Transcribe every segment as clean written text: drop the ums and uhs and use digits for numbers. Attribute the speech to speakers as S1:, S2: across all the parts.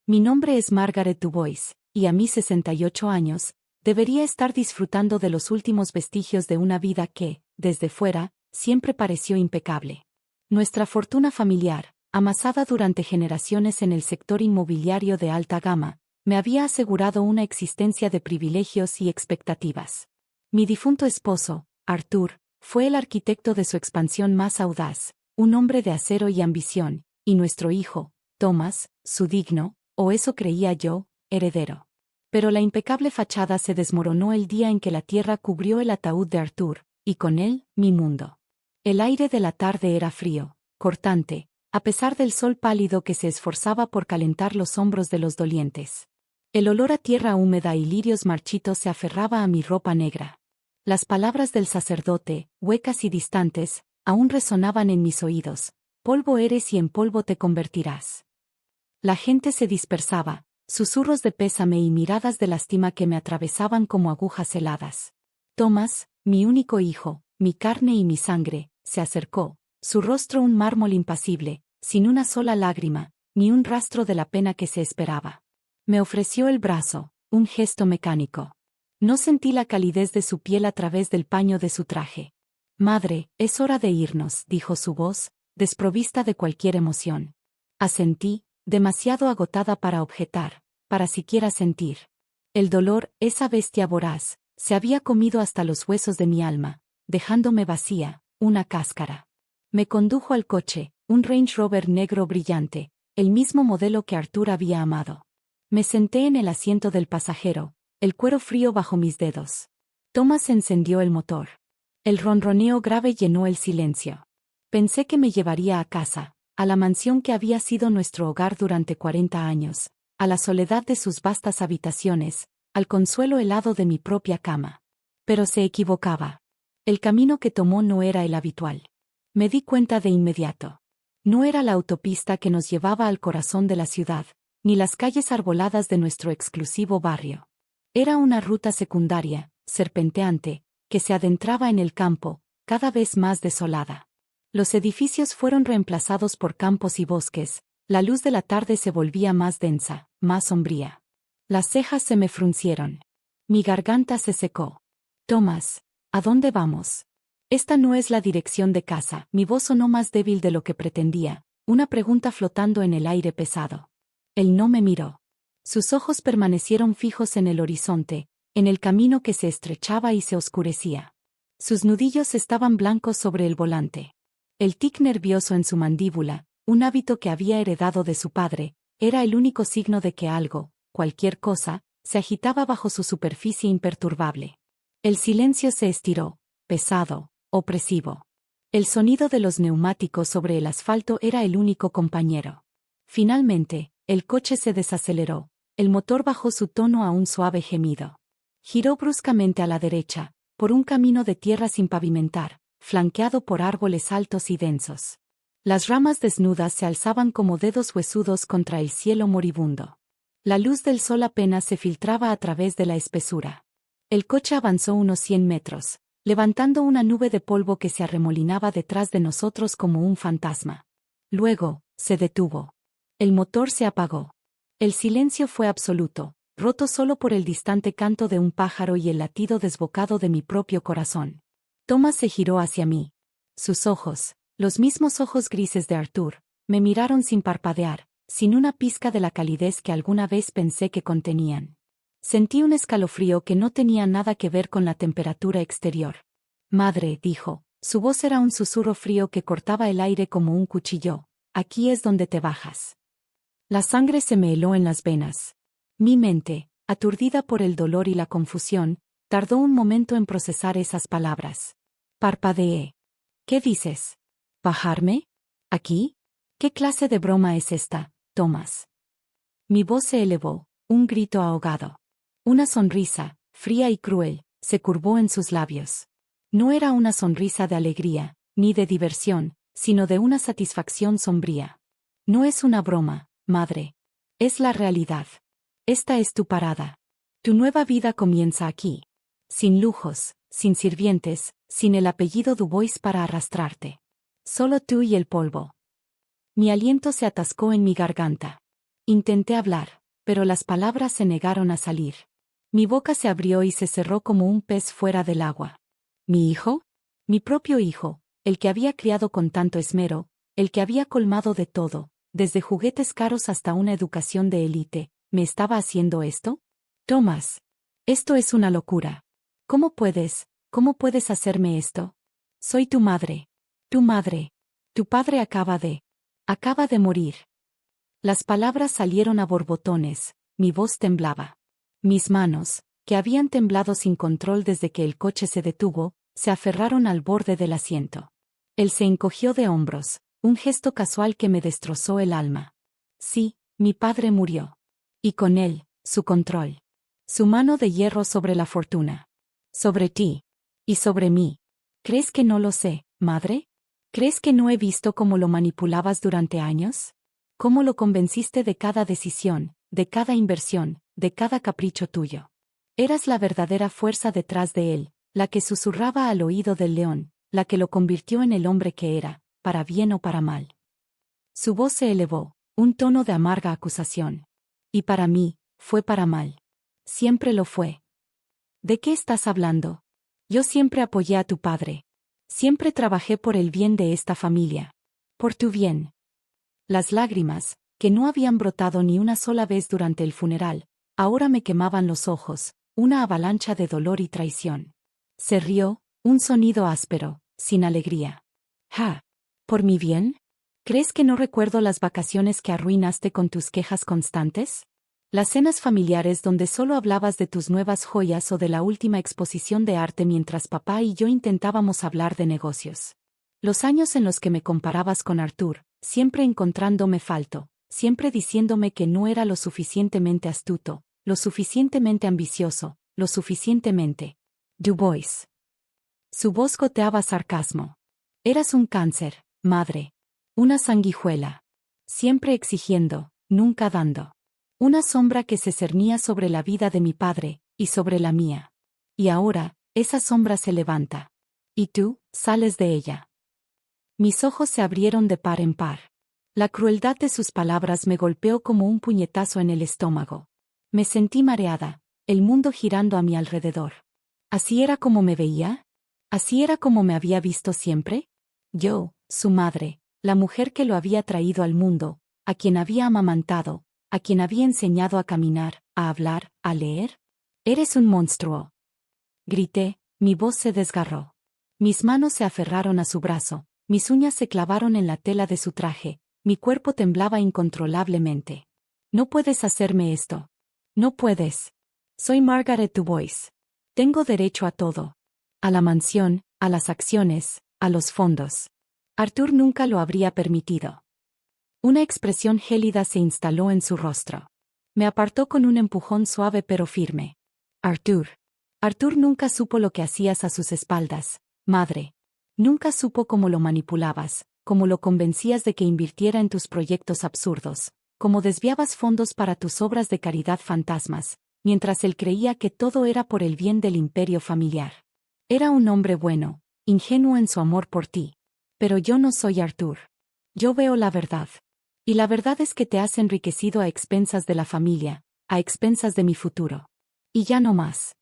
S1: Mi nombre es Margaret Dubois, y a mis 68 años, debería estar disfrutando de los últimos vestigios de una vida que, desde fuera, siempre pareció impecable. Nuestra fortuna familiar, amasada durante generaciones en el sector inmobiliario de alta gama, me había asegurado una existencia de privilegios y expectativas. Mi difunto esposo, Arthur, fue el arquitecto de su expansión más audaz, un hombre de acero y ambición, y nuestro hijo, Thomas, su digno, o eso creía yo, heredero. Pero la impecable fachada se desmoronó el día en que la tierra cubrió el ataúd de Arthur, y con él, mi mundo. El aire de la tarde era frío, cortante, a pesar del sol pálido que se esforzaba por calentar los hombros de los dolientes. El olor a tierra húmeda y lirios marchitos se aferraba a mi ropa negra. Las palabras del sacerdote, huecas y distantes, aún resonaban en mis oídos: polvo eres y en polvo te convertirás. La gente se dispersaba, susurros de pésame y miradas de lástima que me atravesaban como agujas heladas. Thomas, mi único hijo, mi carne y mi sangre, se acercó, su rostro un mármol impasible, sin una sola lágrima, ni un rastro de la pena que se esperaba. Me ofreció el brazo, un gesto mecánico. No sentí la calidez de su piel a través del paño de su traje. Madre, es hora de irnos, dijo su voz, desprovista de cualquier emoción. Asentí, demasiado agotada para objetar, para siquiera sentir. El dolor, esa bestia voraz, se había comido hasta los huesos de mi alma, dejándome vacía, una cáscara. Me condujo al coche, un Range Rover negro brillante, el mismo modelo que Arthur había amado. Me senté en el asiento del pasajero, el cuero frío bajo mis dedos. Thomas encendió el motor. El ronroneo grave llenó el silencio. Pensé que me llevaría a casa, a la mansión que había sido nuestro hogar durante 40 años, a la soledad de sus vastas habitaciones, al consuelo helado de mi propia cama. Pero se equivocaba. El camino que tomó no era el habitual. Me di cuenta de inmediato. No era la autopista que nos llevaba al corazón de la ciudad, ni las calles arboladas de nuestro exclusivo barrio. Era una ruta secundaria, serpenteante, que se adentraba en el campo, cada vez más desolada. Los edificios fueron reemplazados por campos y bosques, la luz de la tarde se volvía más densa, más sombría. Las cejas se me fruncieron. Mi garganta se secó. Thomas, ¿a dónde vamos? Esta no es la dirección de casa. Mi voz sonó más débil de lo que pretendía, una pregunta flotando en el aire pesado. Él no me miró. Sus ojos permanecieron fijos en el horizonte, en el camino que se estrechaba y se oscurecía. Sus nudillos estaban blancos sobre el volante. El tic nervioso en su mandíbula, un hábito que había heredado de su padre, era el único signo de que algo, cualquier cosa, se agitaba bajo su superficie imperturbable. El silencio se estiró, pesado, opresivo. El sonido de los neumáticos sobre el asfalto era el único compañero. Finalmente, el coche se desaceleró, el motor bajó su tono a un suave gemido. Giró bruscamente a la derecha, por un camino de tierra sin pavimentar, flanqueado por árboles altos y densos. Las ramas desnudas se alzaban como dedos huesudos contra el cielo moribundo. La luz del sol apenas se filtraba a través de la espesura. El coche avanzó unos 100 metros, levantando una nube de polvo que se arremolinaba detrás de nosotros como un fantasma. Luego, se detuvo. El motor se apagó. El silencio fue absoluto, roto solo por el distante canto de un pájaro y el latido desbocado de mi propio corazón. Thomas se giró hacia mí. Sus ojos, los mismos ojos grises de Arthur, me miraron sin parpadear, sin una pizca de la calidez que alguna vez pensé que contenían. Sentí un escalofrío que no tenía nada que ver con la temperatura exterior. Madre, dijo, su voz era un susurro frío que cortaba el aire como un cuchillo, aquí es donde te bajas. La sangre se me heló en las venas. Mi mente, aturdida por el dolor y la confusión, tardó un momento en procesar esas palabras. Parpadeé. ¿Qué dices? ¿Bajarme? ¿Aquí? ¿Qué clase de broma es esta, Thomas? Mi voz se elevó, un grito ahogado. Una sonrisa, fría y cruel, se curvó en sus labios. No era una sonrisa de alegría, ni de diversión, sino de una satisfacción sombría. No es una broma, madre. Es la realidad. Esta es tu parada. Tu nueva vida comienza aquí. Sin lujos, sin sirvientes, sin el apellido Dubois para arrastrarte. Solo tú y el polvo. Mi aliento se atascó en mi garganta. Intenté hablar, pero las palabras se negaron a salir. Mi boca se abrió y se cerró como un pez fuera del agua. ¿Mi hijo? Mi propio hijo, el que había criado con tanto esmero, el que había colmado de todo, desde juguetes caros hasta una educación de élite, ¿me estaba haciendo esto? Thomas. Esto es una locura. ¿Cómo puedes hacerme esto? Soy tu madre. Tu madre. Tu padre acaba de morir. Las palabras salieron a borbotones, mi voz temblaba. Mis manos, que habían temblado sin control desde que el coche se detuvo, se aferraron al borde del asiento. Él se encogió de hombros, un gesto casual que me destrozó el alma. Sí, mi padre murió. Y con él, su control. Su mano de hierro sobre la fortuna. Sobre ti. Y sobre mí. ¿Crees que no lo sé, madre? ¿Crees que no he visto cómo lo manipulabas durante años? ¿Cómo lo convenciste de cada decisión, de cada inversión, de cada capricho tuyo? Eras la verdadera fuerza detrás de él, la que susurraba al oído del león, la que lo convirtió en el hombre que era, para bien o para mal. Su voz se elevó, un tono de amarga acusación. Y para mí, fue para mal. Siempre lo fue. ¿De qué estás hablando? Yo siempre apoyé a tu padre. Siempre trabajé por el bien de esta familia. Por tu bien. Las lágrimas, que no habían brotado ni una sola vez durante el funeral, ahora me quemaban los ojos, una avalancha de dolor y traición. Se rió, un sonido áspero, sin alegría. «Ja. ¿Por mi bien? ¿Crees que no recuerdo las vacaciones que arruinaste con tus quejas constantes? Las cenas familiares donde solo hablabas de tus nuevas joyas o de la última exposición de arte mientras papá y yo intentábamos hablar de negocios. Los años en los que me comparabas con Arthur, siempre encontrándome falto, siempre diciéndome que no era lo suficientemente astuto, lo suficientemente ambicioso, lo suficientemente. Du Bois. Su voz goteaba sarcasmo. Eras un cáncer, madre. Una sanguijuela. Siempre exigiendo, nunca dando. Una sombra que se cernía sobre la vida de mi padre, y sobre la mía. Y ahora, esa sombra se levanta. Y tú, sales de ella. Mis ojos se abrieron de par en par. La crueldad de sus palabras me golpeó como un puñetazo en el estómago. Me sentí mareada, el mundo girando a mi alrededor. ¿Así era como me veía? ¿Así era como me había visto siempre? Yo, su madre, la mujer que lo había traído al mundo, a quien había amamantado, a quien había enseñado a caminar, a hablar, a leer. Eres un monstruo. Grité, mi voz se desgarró. Mis manos se aferraron a su brazo, mis uñas se clavaron en la tela de su traje, mi cuerpo temblaba incontrolablemente. No puedes hacerme esto. No puedes. Soy Margaret Dubois. Tengo derecho a todo. A la mansión, a las acciones, a los fondos. Arthur nunca lo habría permitido. Una expresión gélida se instaló en su rostro. Me apartó con un empujón suave pero firme. Arthur. Arthur nunca supo lo que hacías a sus espaldas, madre. Nunca supo cómo lo manipulabas, cómo lo convencías de que invirtiera en tus proyectos absurdos, cómo desviabas fondos para tus obras de caridad fantasmas, mientras él creía que todo era por el bien del imperio familiar. Era un hombre bueno, ingenuo en su amor por ti. Pero yo no soy Arthur. Yo veo la verdad. Y la verdad es que te has enriquecido a expensas de la familia, a expensas de mi futuro. Y ya no más.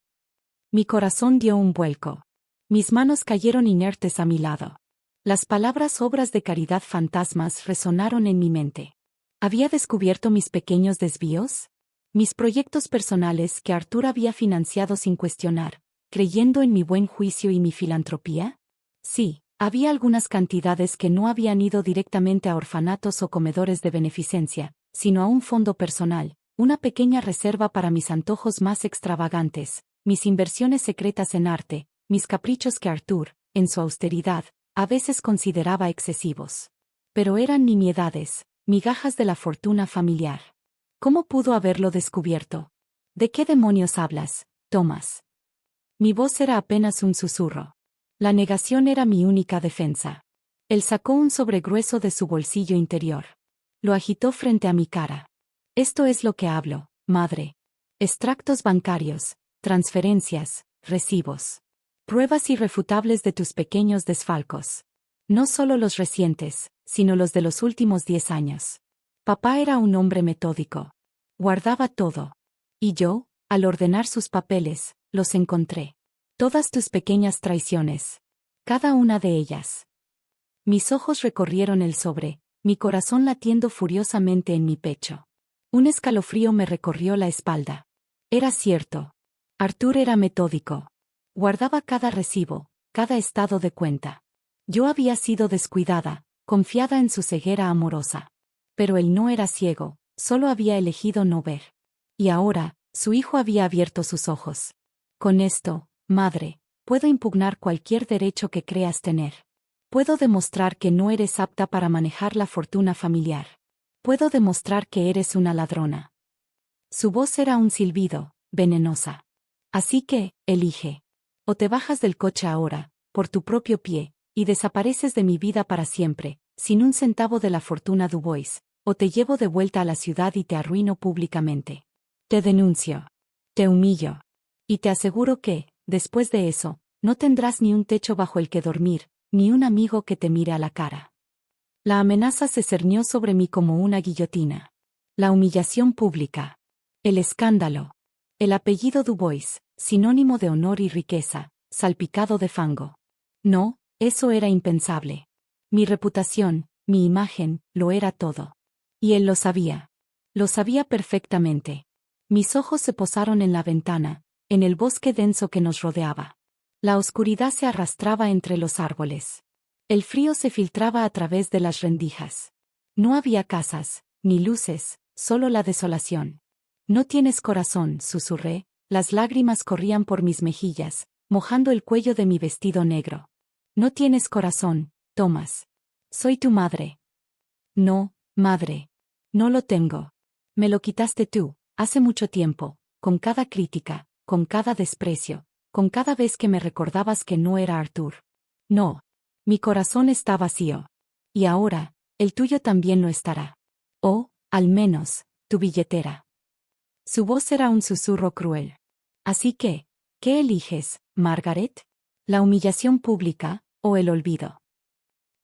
S1: Mi corazón dio un vuelco. Mis manos cayeron inertes a mi lado. Las palabras obras de caridad fantasmas resonaron en mi mente. ¿Había descubierto mis pequeños desvíos? Mis proyectos personales que Arthur había financiado sin cuestionar, creyendo en mi buen juicio y mi filantropía? Sí, había algunas cantidades que no habían ido directamente a orfanatos o comedores de beneficencia, sino a un fondo personal, una pequeña reserva para mis antojos más extravagantes, mis inversiones secretas en arte, mis caprichos que Arthur, en su austeridad, a veces consideraba excesivos. Pero eran nimiedades, migajas de la fortuna familiar. ¿Cómo pudo haberlo descubierto? ¿De qué demonios hablas, Thomas? Mi voz era apenas un susurro. La negación era mi única defensa. Él sacó un sobregrueso de su bolsillo interior. Lo agitó frente a mi cara. Esto es lo que hablo, madre. Extractos bancarios, transferencias, recibos. Pruebas irrefutables de tus pequeños desfalcos. No solo los recientes, sino los de los últimos 10 años. Papá era un hombre metódico. Guardaba todo. Y yo, al ordenar sus papeles, los encontré. Todas tus pequeñas traiciones. Cada una de ellas. Mis ojos recorrieron el sobre, mi corazón latiendo furiosamente en mi pecho. Un escalofrío me recorrió la espalda. Era cierto. Arthur era metódico. Guardaba cada recibo, cada estado de cuenta. Yo había sido descuidada, confiada en su ceguera amorosa. Pero él no era ciego, solo había elegido no ver. Y ahora, su hijo había abierto sus ojos. Con esto, madre, puedo impugnar cualquier derecho que creas tener. Puedo demostrar que no eres apta para manejar la fortuna familiar. Puedo demostrar que eres una ladrona. Su voz era un silbido, venenosa. Así que, elige. O te bajas del coche ahora, por tu propio pie, y desapareces de mi vida para siempre, sin un centavo de la fortuna Dubois, o te llevo de vuelta a la ciudad y te arruino públicamente. Te denuncio. Te humillo. Y te aseguro que, después de eso, no tendrás ni un techo bajo el que dormir, ni un amigo que te mire a la cara. La amenaza se cernió sobre mí como una guillotina. La humillación pública. El escándalo. El apellido Dubois, sinónimo de honor y riqueza, salpicado de fango. No, eso era impensable. Mi reputación, mi imagen, lo era todo. Y él lo sabía. Lo sabía perfectamente. Mis ojos se posaron en la ventana, en el bosque denso que nos rodeaba. La oscuridad se arrastraba entre los árboles. El frío se filtraba a través de las rendijas. No había casas, ni luces, solo la desolación. No tienes corazón, susurré, las lágrimas corrían por mis mejillas, mojando el cuello de mi vestido negro. No tienes corazón, Thomas. Soy tu madre. No, madre. No lo tengo. Me lo quitaste tú, hace mucho tiempo, con cada crítica, con cada desprecio, con cada vez que me recordabas que no era Arthur. No. Mi corazón está vacío. Y ahora, el tuyo también lo estará. O, al menos, tu billetera. Su voz era un susurro cruel. Así que, ¿qué eliges, Margaret? ¿La humillación pública, o el olvido?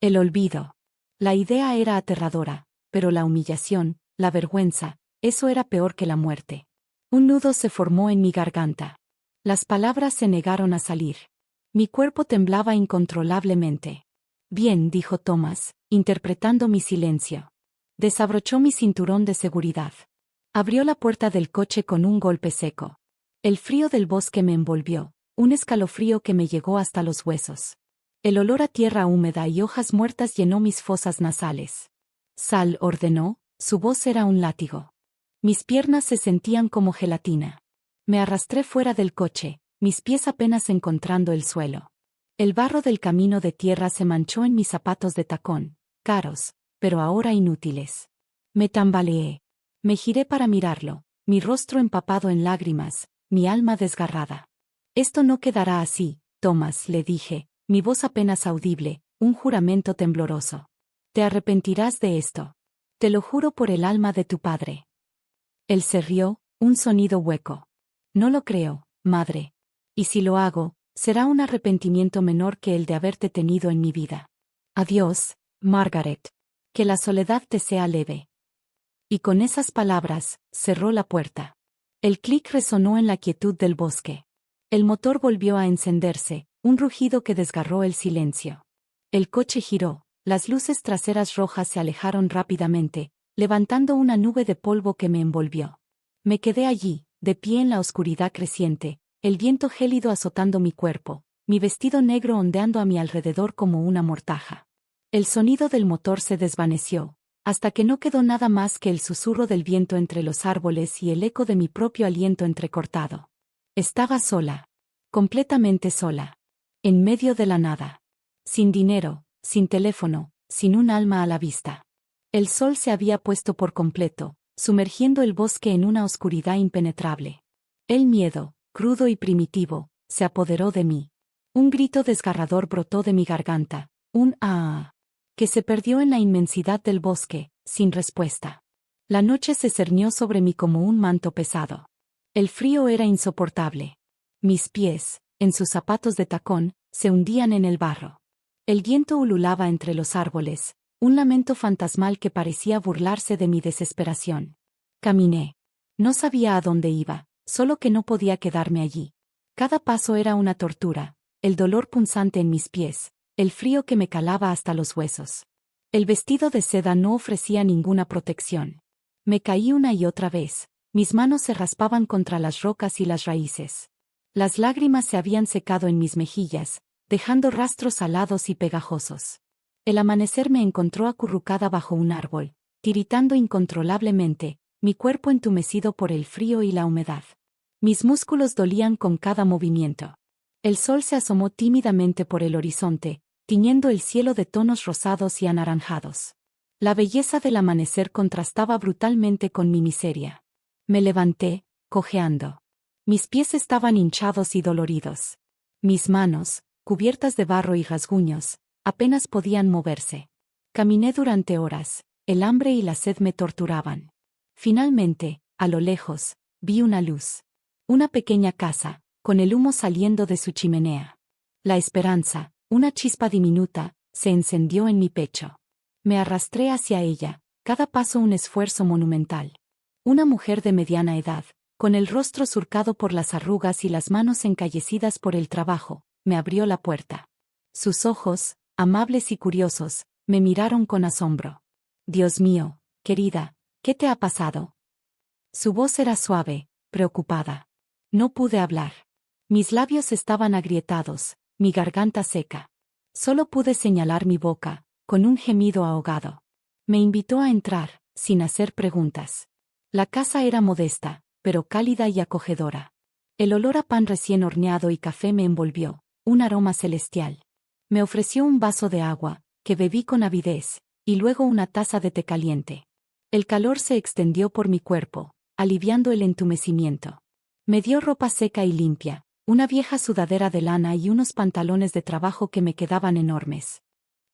S1: El olvido. La idea era aterradora, pero la humillación, la vergüenza, eso era peor que la muerte. Un nudo se formó en mi garganta. Las palabras se negaron a salir. Mi cuerpo temblaba incontrolablemente. Bien, dijo Thomas, interpretando mi silencio. Desabrochó mi cinturón de seguridad. Abrió la puerta del coche con un golpe seco. El frío del bosque me envolvió, un escalofrío que me llegó hasta los huesos. El olor a tierra húmeda y hojas muertas llenó mis fosas nasales. Sal, ordenó, su voz era un látigo. Mis piernas se sentían como gelatina. Me arrastré fuera del coche, mis pies apenas encontrando el suelo. El barro del camino de tierra se manchó en mis zapatos de tacón, caros, pero ahora inútiles. Me tambaleé. Me giré para mirarlo, mi rostro empapado en lágrimas, mi alma desgarrada. Esto no quedará así, Thomas, le dije, mi voz apenas audible, un juramento tembloroso. Te arrepentirás de esto. Te lo juro por el alma de tu padre. Él se rió, un sonido hueco. No lo creo, madre. Y si lo hago, será un arrepentimiento menor que el de haberte tenido en mi vida. Adiós, Margaret. Que la soledad te sea leve. Y con esas palabras, cerró la puerta. El clic resonó en la quietud del bosque. El motor volvió a encenderse, un rugido que desgarró el silencio. El coche giró, las luces traseras rojas se alejaron rápidamente, levantando una nube de polvo que me envolvió. Me quedé allí, de pie en la oscuridad creciente, el viento gélido azotando mi cuerpo, mi vestido negro ondeando a mi alrededor como una mortaja. El sonido del motor se desvaneció, hasta que no quedó nada más que el susurro del viento entre los árboles y el eco de mi propio aliento entrecortado. Estaba sola. Completamente sola. En medio de la nada. Sin dinero, sin teléfono, sin un alma a la vista. El sol se había puesto por completo, sumergiendo el bosque en una oscuridad impenetrable. El miedo, crudo y primitivo, se apoderó de mí. Un grito desgarrador brotó de mi garganta, un ¡ah!, que se perdió en la inmensidad del bosque, sin respuesta. La noche se cernió sobre mí como un manto pesado. El frío era insoportable. Mis pies, en sus zapatos de tacón, se hundían en el barro. El viento ululaba entre los árboles, un lamento fantasmal que parecía burlarse de mi desesperación. Caminé. No sabía a dónde iba, solo que no podía quedarme allí. Cada paso era una tortura, el dolor punzante en mis pies, el frío que me calaba hasta los huesos. El vestido de seda no ofrecía ninguna protección. Me caí una y otra vez, mis manos se raspaban contra las rocas y las raíces. Las lágrimas se habían secado en mis mejillas, dejando rastros salados y pegajosos. El amanecer me encontró acurrucada bajo un árbol, tiritando incontrolablemente, mi cuerpo entumecido por el frío y la humedad. Mis músculos dolían con cada movimiento. El sol se asomó tímidamente por el horizonte, tiñendo el cielo de tonos rosados y anaranjados. La belleza del amanecer contrastaba brutalmente con mi miseria. Me levanté, cojeando. Mis pies estaban hinchados y doloridos. Mis manos, cubiertas de barro y rasguños, apenas podían moverse. Caminé durante horas, el hambre y la sed me torturaban. Finalmente, a lo lejos, vi una luz. Una pequeña casa, con el humo saliendo de su chimenea. La esperanza, una chispa diminuta, se encendió en mi pecho. Me arrastré hacia ella, cada paso un esfuerzo monumental. Una mujer de mediana edad, con el rostro surcado por las arrugas y las manos encallecidas por el trabajo, me abrió la puerta. Sus ojos, amables y curiosos, me miraron con asombro. «Dios mío, querida, ¿qué te ha pasado?» Su voz era suave, preocupada. No pude hablar. Mis labios estaban agrietados, mi garganta seca. Solo pude señalar mi boca, con un gemido ahogado. Me invitó a entrar, sin hacer preguntas. La casa era modesta, pero cálida y acogedora. El olor a pan recién horneado y café me envolvió, un aroma celestial. Me ofreció un vaso de agua, que bebí con avidez, y luego una taza de té caliente. El calor se extendió por mi cuerpo, aliviando el entumecimiento. Me dio ropa seca y limpia, una vieja sudadera de lana y unos pantalones de trabajo que me quedaban enormes.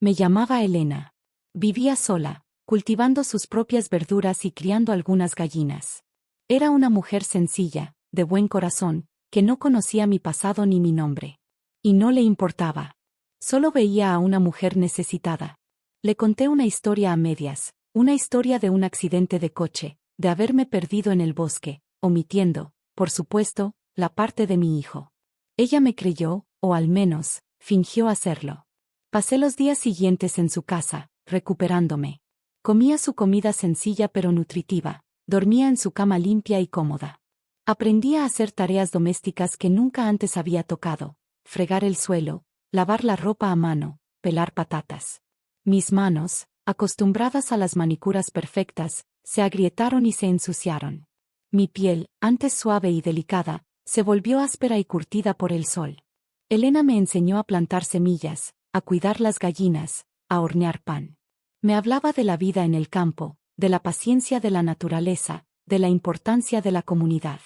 S1: Me llamaba Elena. Vivía sola, cultivando sus propias verduras y criando algunas gallinas. Era una mujer sencilla, de buen corazón, que no conocía mi pasado ni mi nombre. Y no le importaba. Solo veía a una mujer necesitada. Le conté una historia a medias, una historia de un accidente de coche, de haberme perdido en el bosque, omitiendo, por supuesto, la parte de mi hijo. Ella me creyó, o al menos, fingió hacerlo. Pasé los días siguientes en su casa, recuperándome. Comía su comida sencilla pero nutritiva, dormía en su cama limpia y cómoda. Aprendí a hacer tareas domésticas que nunca antes había tocado, fregar el suelo, lavar la ropa a mano, pelar patatas. Mis manos, acostumbradas a las manicuras perfectas, se agrietaron y se ensuciaron. Mi piel, antes suave y delicada, se volvió áspera y curtida por el sol. Elena me enseñó a plantar semillas, a cuidar las gallinas, a hornear pan. Me hablaba de la vida en el campo, de la paciencia de la naturaleza, de la importancia de la comunidad.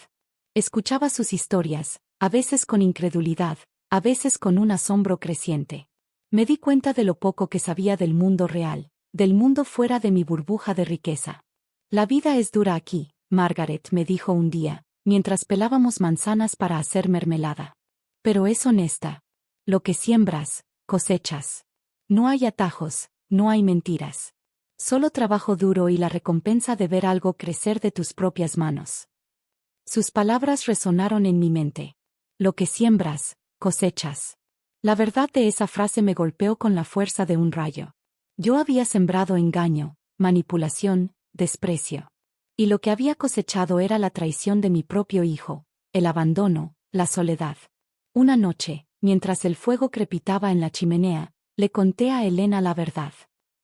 S1: Escuchaba sus historias, a veces con incredulidad, a veces con un asombro creciente. Me di cuenta de lo poco que sabía del mundo real, del mundo fuera de mi burbuja de riqueza. La vida es dura aquí, Margaret me dijo un día, mientras pelábamos manzanas para hacer mermelada. Pero es honesta. Lo que siembras, cosechas. No hay atajos, no hay mentiras. Solo trabajo duro y la recompensa de ver algo crecer de tus propias manos. Sus palabras resonaron en mi mente. Lo que siembras, cosechas. La verdad de esa frase me golpeó con la fuerza de un rayo. Yo había sembrado engaño, manipulación, desprecio. Y lo que había cosechado era la traición de mi propio hijo, el abandono, la soledad. Una noche, mientras el fuego crepitaba en la chimenea, le conté a Elena la verdad.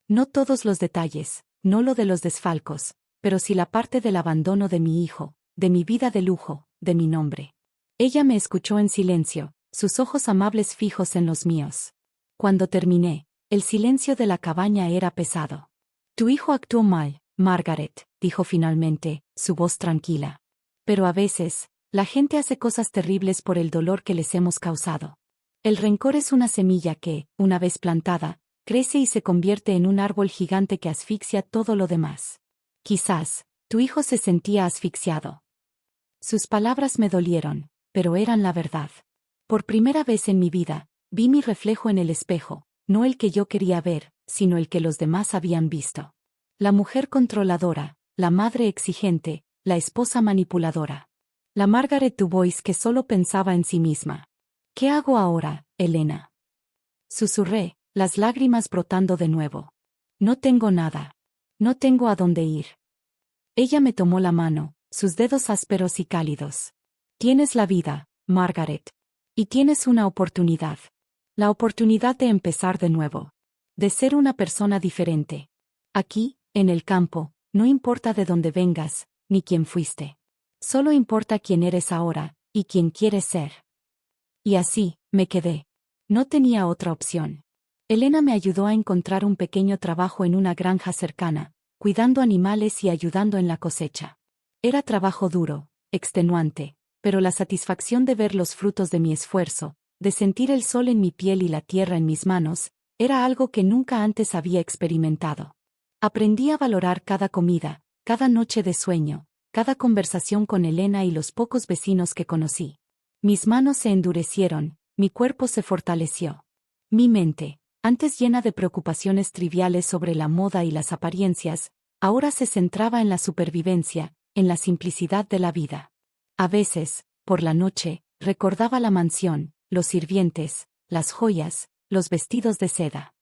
S1: No todos los detalles, no lo de los desfalcos, pero sí la parte del abandono de mi hijo, de mi vida de lujo, de mi nombre. Ella me escuchó en silencio, sus ojos amables fijos en los míos. Cuando terminé, el silencio de la cabaña era pesado. Tu hijo actuó mal, Margaret, dijo finalmente, su voz tranquila. Pero a veces, la gente hace cosas terribles por el dolor que les hemos causado. El rencor es una semilla que, una vez plantada, crece y se convierte en un árbol gigante que asfixia todo lo demás. Quizás, tu hijo se sentía asfixiado. Sus palabras me dolieron, pero eran la verdad. Por primera vez en mi vida, vi mi reflejo en el espejo, no el que yo quería ver, sino el que los demás habían visto. La mujer controladora, la madre exigente, la esposa manipuladora. La Margaret Dubois que solo pensaba en sí misma. ¿Qué hago ahora, Elena? Susurré, las lágrimas brotando de nuevo. No tengo nada. No tengo a dónde ir. Ella me tomó la mano, sus dedos ásperos y cálidos. Tienes la vida, Margaret. Y tienes una oportunidad. La oportunidad de empezar de nuevo. De ser una persona diferente. Aquí, en el campo, no importa de dónde vengas, ni quién fuiste. Solo importa quién eres ahora, y quién quieres ser. Y así, me quedé. No tenía otra opción. Elena me ayudó a encontrar un pequeño trabajo en una granja cercana, cuidando animales y ayudando en la cosecha. Era trabajo duro, extenuante, pero la satisfacción de ver los frutos de mi esfuerzo, de sentir el sol en mi piel y la tierra en mis manos, era algo que nunca antes había experimentado. Aprendí a valorar cada comida, cada noche de sueño, cada conversación con Elena y los pocos vecinos que conocí. Mis manos se endurecieron, mi cuerpo se fortaleció. Mi mente, antes llena de preocupaciones triviales sobre la moda y las apariencias, ahora se centraba en la supervivencia, en la simplicidad de la vida. A veces, por la noche, recordaba la mansión, los sirvientes, las joyas, los vestidos de seda.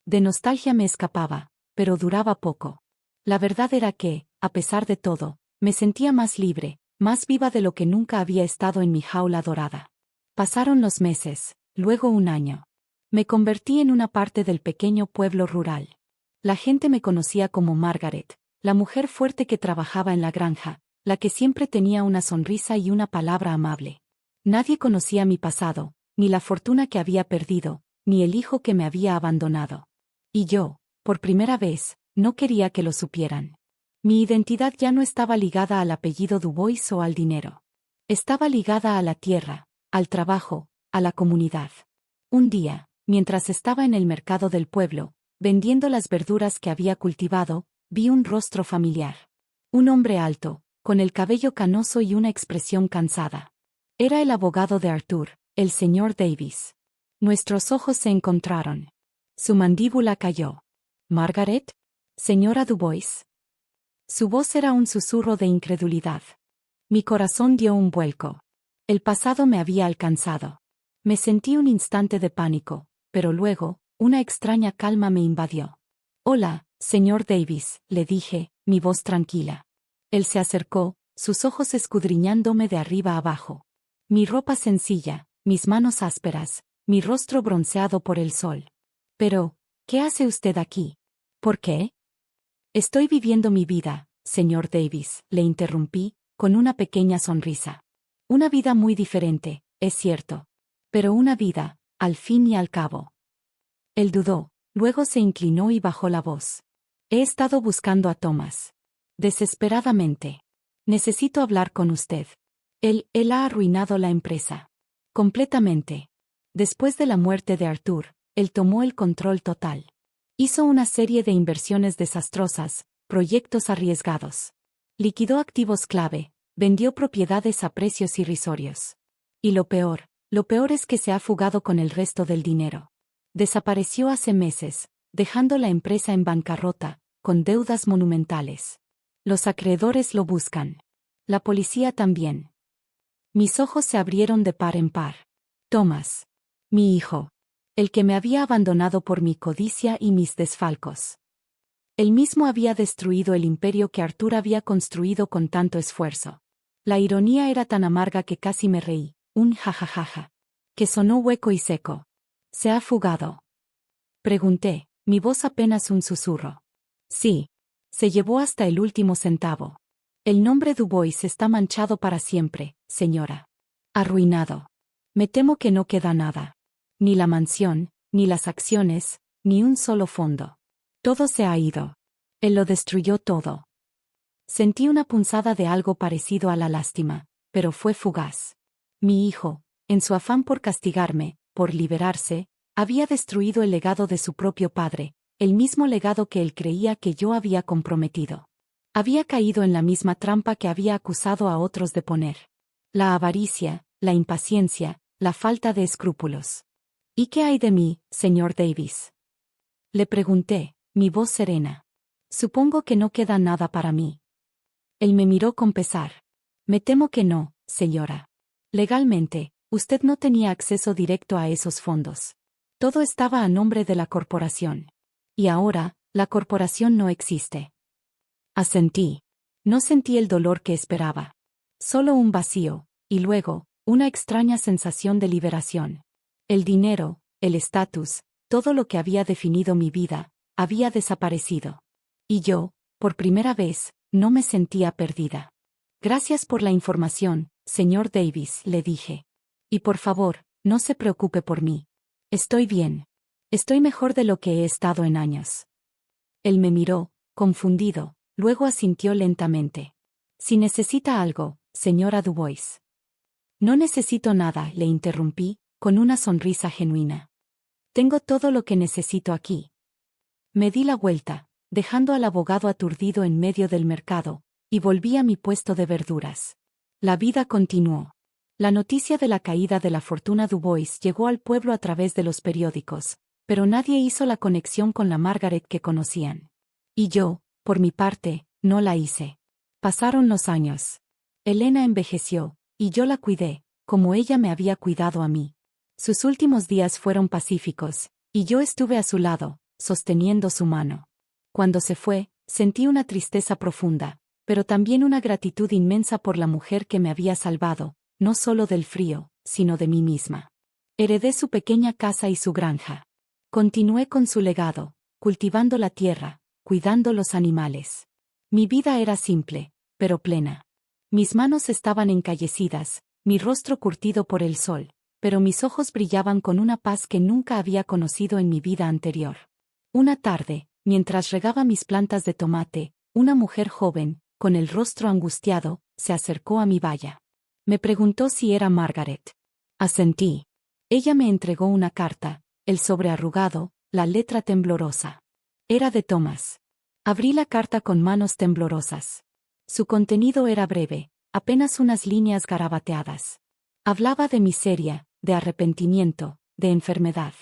S1: De nostalgia me escapaba, pero duraba poco. La verdad era que, a pesar de todo, me sentía más libre, más viva de lo que nunca había estado en mi jaula dorada. Pasaron los meses, luego un año. Me convertí en una parte del pequeño pueblo rural. La gente me conocía como Margaret, la mujer fuerte que trabajaba en la granja, la que siempre tenía una sonrisa y una palabra amable. Nadie conocía mi pasado, ni la fortuna que había perdido, ni el hijo que me había abandonado. Y yo, por primera vez, no quería que lo supieran. Mi identidad ya no estaba ligada al apellido Dubois o al dinero. Estaba ligada a la tierra, al trabajo, a la comunidad. Un día, mientras estaba en el mercado del pueblo, vendiendo las verduras que había cultivado, vi un rostro familiar. Un hombre alto, con el cabello canoso y una expresión cansada. Era el abogado de Arthur, el señor Davis. Nuestros ojos se encontraron. Su mandíbula cayó. ¿Margaret? Señora Dubois. Su voz era un susurro de incredulidad. Mi corazón dio un vuelco. El pasado me había alcanzado. Me sentí un instante de pánico, pero luego, una extraña calma me invadió. Hola, señor Davis, le dije, mi voz tranquila. Él se acercó, sus ojos escudriñándome de arriba abajo. Mi ropa sencilla, mis manos ásperas, mi rostro bronceado por el sol. Pero, ¿qué hace usted aquí? ¿Por qué? Estoy viviendo mi vida, señor Davis, le interrumpí, con una pequeña sonrisa. Una vida muy diferente, es cierto. Pero una vida, al fin y al cabo. Él dudó, luego se inclinó y bajó la voz. He estado buscando a Thomas. Desesperadamente. Necesito hablar con usted. Él ha arruinado la empresa. Completamente. Después de la muerte de Arthur, él tomó el control total. Hizo una serie de inversiones desastrosas, proyectos arriesgados. Liquidó activos clave, vendió propiedades a precios irrisorios. Y lo peor es que se ha fugado con el resto del dinero. Desapareció hace meses, dejando la empresa en bancarrota, con deudas monumentales. Los acreedores lo buscan. La policía también. Mis ojos se abrieron de par en par. Thomas. Mi hijo. El que me había abandonado por mi codicia y mis desfalcos. Él mismo había destruido el imperio que Arthur había construido con tanto esfuerzo. La ironía era tan amarga que casi me reí, un jajajaja, que sonó hueco y seco. ¿Se ha fugado? Pregunté, mi voz apenas un susurro. Sí. Se llevó hasta el último centavo. El nombre Dubois está manchado para siempre, señora. Arruinado. Me temo que no queda nada. Ni la mansión, ni las acciones, ni un solo fondo. Todo se ha ido. Él lo destruyó todo. Sentí una punzada de algo parecido a la lástima, pero fue fugaz. Mi hijo, en su afán por castigarme, por liberarse, había destruido el legado de su propio padre, el mismo legado que él creía que yo había comprometido. Había caído en la misma trampa que había acusado a otros de poner. La avaricia, la impaciencia, la falta de escrúpulos. ¿Y qué hay de mí, señor Davis? Le pregunté, mi voz serena. Supongo que no queda nada para mí. Él me miró con pesar. Me temo que no, señora. Legalmente, usted no tenía acceso directo a esos fondos. Todo estaba a nombre de la corporación. Y ahora, la corporación no existe. Asentí. No sentí el dolor que esperaba. Solo un vacío, y luego, una extraña sensación de liberación. El dinero, el estatus, todo lo que había definido mi vida, había desaparecido. Y yo, por primera vez, no me sentía perdida. Gracias por la información, señor Davis, le dije. Y por favor, no se preocupe por mí. Estoy bien. Estoy mejor de lo que he estado en años. Él me miró, confundido, luego asintió lentamente. Si necesita algo, señora Dubois. No necesito nada, le interrumpí, con una sonrisa genuina. Tengo todo lo que necesito aquí. Me di la vuelta, dejando al abogado aturdido en medio del mercado, y volví a mi puesto de verduras. La vida continuó. La noticia de la caída de la fortuna Dubois llegó al pueblo a través de los periódicos, pero nadie hizo la conexión con la Margaret que conocían. Y yo, por mi parte, no la hice. Pasaron los años. Elena envejeció, y yo la cuidé, como ella me había cuidado a mí. Sus últimos días fueron pacíficos, y yo estuve a su lado, sosteniendo su mano. Cuando se fue, sentí una tristeza profunda, pero también una gratitud inmensa por la mujer que me había salvado, no solo del frío, sino de mí misma. Heredé su pequeña casa y su granja. Continué con su legado, cultivando la tierra, cuidando los animales. Mi vida era simple, pero plena. Mis manos estaban encallecidas, mi rostro curtido por el sol, pero mis ojos brillaban con una paz que nunca había conocido en mi vida anterior. Una tarde, mientras regaba mis plantas de tomate, una mujer joven, con el rostro angustiado, se acercó a mi valla. Me preguntó si era Margaret. Asentí. Ella me entregó una carta, el sobre arrugado, la letra temblorosa. Era de Thomas. Abrí la carta con manos temblorosas. Su contenido era breve, apenas unas líneas garabateadas. Hablaba de miseria, de arrepentimiento, de enfermedad.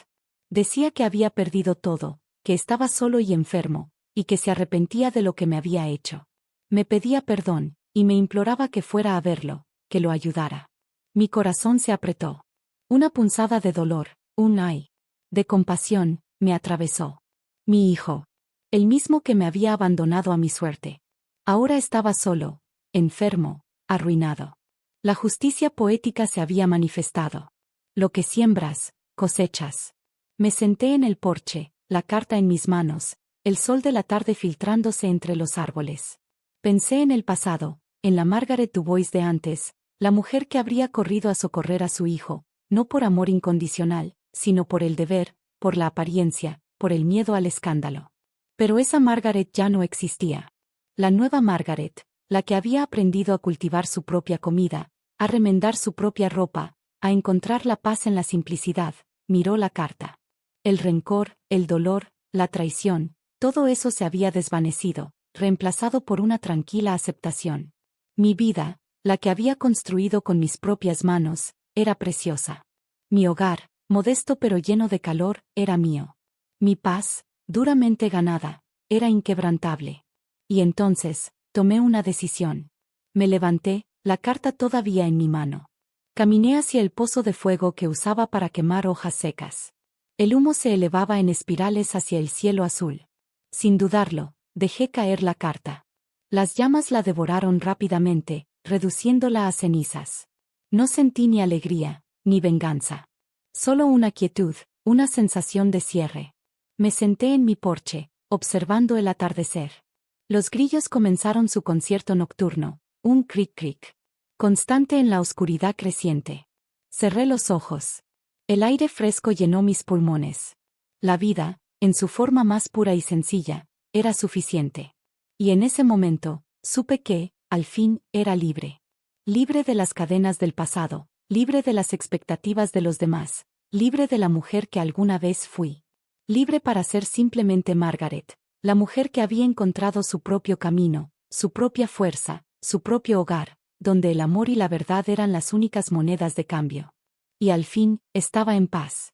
S1: Decía que había perdido todo, que estaba solo y enfermo, y que se arrepentía de lo que me había hecho. Me pedía perdón, y me imploraba que fuera a verlo, que lo ayudara. Mi corazón se apretó. Una punzada de dolor, un ay de compasión, me atravesó. Mi hijo. El mismo que me había abandonado a mi suerte. Ahora estaba solo, enfermo, arruinado. La justicia poética se había manifestado. Lo que siembras, cosechas. Me senté en el porche, la carta en mis manos, el sol de la tarde filtrándose entre los árboles. Pensé en el pasado, en la Margaret Dubois de antes, la mujer que habría corrido a socorrer a su hijo, no por amor incondicional, sino por el deber, por la apariencia, por el miedo al escándalo. Pero esa Margaret ya no existía. La nueva Margaret, la que había aprendido a cultivar su propia comida, a remendar su propia ropa, a encontrar la paz en la simplicidad, miró la carta. El rencor, el dolor, la traición, todo eso se había desvanecido, reemplazado por una tranquila aceptación. Mi vida, la que había construido con mis propias manos, era preciosa. Mi hogar, modesto pero lleno de calor, era mío. Mi paz, duramente ganada, era inquebrantable. Y entonces, tomé una decisión. Me levanté, la carta todavía en mi mano. Caminé hacia el pozo de fuego que usaba para quemar hojas secas. El humo se elevaba en espirales hacia el cielo azul. Sin dudarlo, dejé caer la carta. Las llamas la devoraron rápidamente, reduciéndola a cenizas. No sentí ni alegría, ni venganza. Solo una quietud, una sensación de cierre. Me senté en mi porche, observando el atardecer. Los grillos comenzaron su concierto nocturno, un cric-cric, constante en la oscuridad creciente. Cerré los ojos. El aire fresco llenó mis pulmones. La vida, en su forma más pura y sencilla, era suficiente. Y en ese momento, supe que, al fin, era libre. Libre de las cadenas del pasado, libre de las expectativas de los demás, libre de la mujer que alguna vez fui. Libre para ser simplemente Margaret, la mujer que había encontrado su propio camino, su propia fuerza, su propio hogar, donde el amor y la verdad eran las únicas monedas de cambio. Y al fin, estaba en paz.